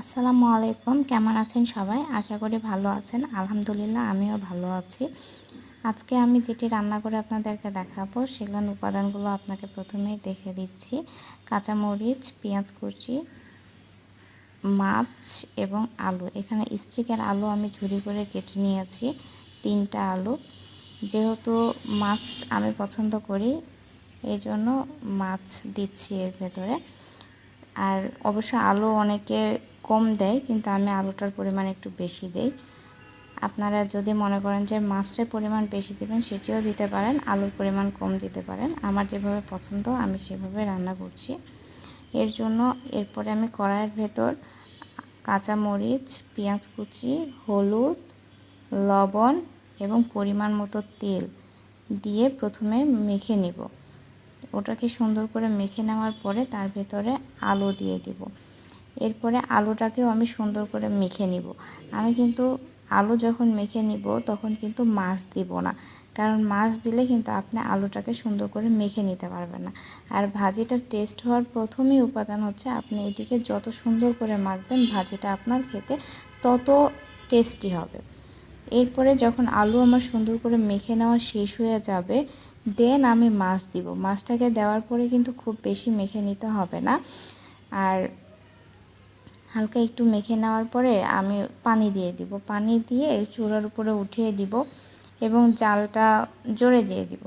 আসসালামু আলাইকুম। কেমন আছেন সবাই? আশা করি ভালো আছেন। আলহামদুলিল্লাহ আমিও ভালো আছি। আজকে আমি যেটি রান্না করে আপনাদেরকে দেখাবো সেগুলোর উপাদানগুলো আপনাকে প্রথমেই দেখে দিচ্ছি। কাঁচামরিচ, পেঁয়াজ কুচি, মাছ এবং আলু। এখানে স্টিকের আলু আমি ঝুরি করে কেটে নিয়েছি 3টা আলু। যেহেতু মাছ আমি পছন্দ করি এই জন্য মাছ দিচ্ছি এর ভেতরে। আর অবশ্য আলু অনেকে কম দেয়, কিন্তু আমি আলুটার পরিমাণ একটু বেশি দেই। আপনারা যদি মনে করেন যে মাছের পরিমাণ বেশি দেবেন সেটিও দিতে পারেন, আলুর পরিমাণ কম দিতে পারেন। আমার যেভাবে পছন্দ আমি সেভাবে রান্না করছি। এর জন্য এরপরে আমি কড়াইয়ের ভেতর কাঁচামরিচ, পেঁয়াজ কুচি, হলুদ, লবণ এবং পরিমাণ মতো তেল দিয়ে প্রথমে মেখে নেব। ওটাকে সুন্দর করে মেখে নেওয়ার পরে তার ভেতরে আলু দিয়ে দিব। এরপরে আলুটাকেও আমি সুন্দর করে মেখে নিব। আমি কিন্তু আলু যখন মেখে নিব তখন কিন্তু মাছ দিব না, কারণ মাছ দিলে কিন্তু আপনি আলুটাকে সুন্দর করে মেখে নিতে পারবেন না। আর ভাজিটা টেস্ট হওয়ার প্রথমেই উপাদান হচ্ছে আপনি এটিকে যত সুন্দর করে মাখবেন ভাজিটা আপনার খেতে তত টেস্টি হবে। এরপরে যখন আলু আমার সুন্দর করে মেখে নেওয়া শেষ হয়ে যাবে দেন আমি মাছ দিব। মাছটাকে দেওয়ার পরে কিন্তু খুব বেশি মেখে নিতে হবে না। আর হালকা একটু মেখে নেওয়ার পরে আমি পানি দিয়ে দিব। পানি দিয়ে চুলার উপরে উঠিয়ে দিব এবং জালটা জোরে দিয়ে দিব।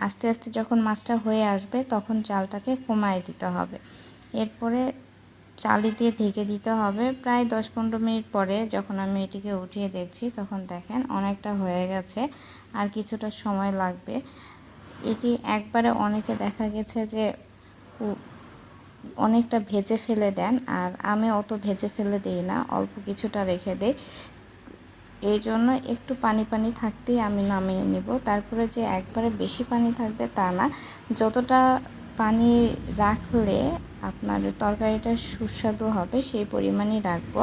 আস্তে আস্তে যখন মাছটা হয়ে আসবে তখন জালটাকে কমায় দিতে হবে। এরপরে চালি দিয়ে ঢেকে দিতে হবে। প্রায় 10-15 মিনিট পরে যখন আমি এটিকে উঠিয়ে দেখছি তখন দেখেন অনেকটা হয়ে গেছে, আর কিছুটা সময় লাগবে। এটি একবারে অনেকে দেখা গেছে যে অনেকটা ভেজে ফেলে দেন, আর আমি অত ভেজে ফেলে দিই না, অল্প কিছুটা রেখে দেই। এই জন্য একটু পানি পানি থাকতেই আমি নামিয়ে নেব। তারপরে যে একবারে বেশি পানি থাকবে তা না, যতটা পানি রাখলে আপনার তরকারিটা সুস্বাদু হবে সেই পরিমাণই রাখবো।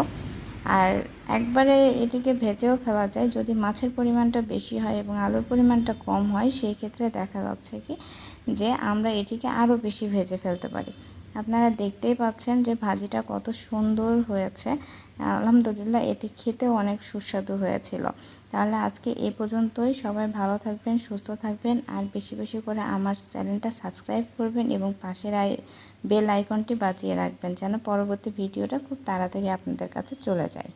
আর একবারে এটিকে ভেজেও ফেলা যায়। যদি মাছের পরিমাণটা বেশি হয় এবং আলুর পরিমাণটা কম হয় সেই ক্ষেত্রে দেখা যাচ্ছে কি যে আমরা এটিকে আরও বেশি ভেজে ফেলতে পারি। আপনারা দেখতেই পাচ্ছেন যে ভাজিটা কত সুন্দর হয়েছে। আলহামদুলিল্লাহ এটি খেতেও অনেক সুস্বাদু হয়েছিল। তাহলে আজকে এ পর্যন্তই। সবাই ভালো থাকবেন, সুস্থ থাকবেন, আর বেশি বেশি করে আমার চ্যানেলটা সাবস্ক্রাইব করবেন এবং পাশের বেল আইকনটি বাজিয়ে রাখবেন যেন পরবর্তী ভিডিওটা খুব তাড়াতাড়ি আপনাদের কাছে চলে যায়।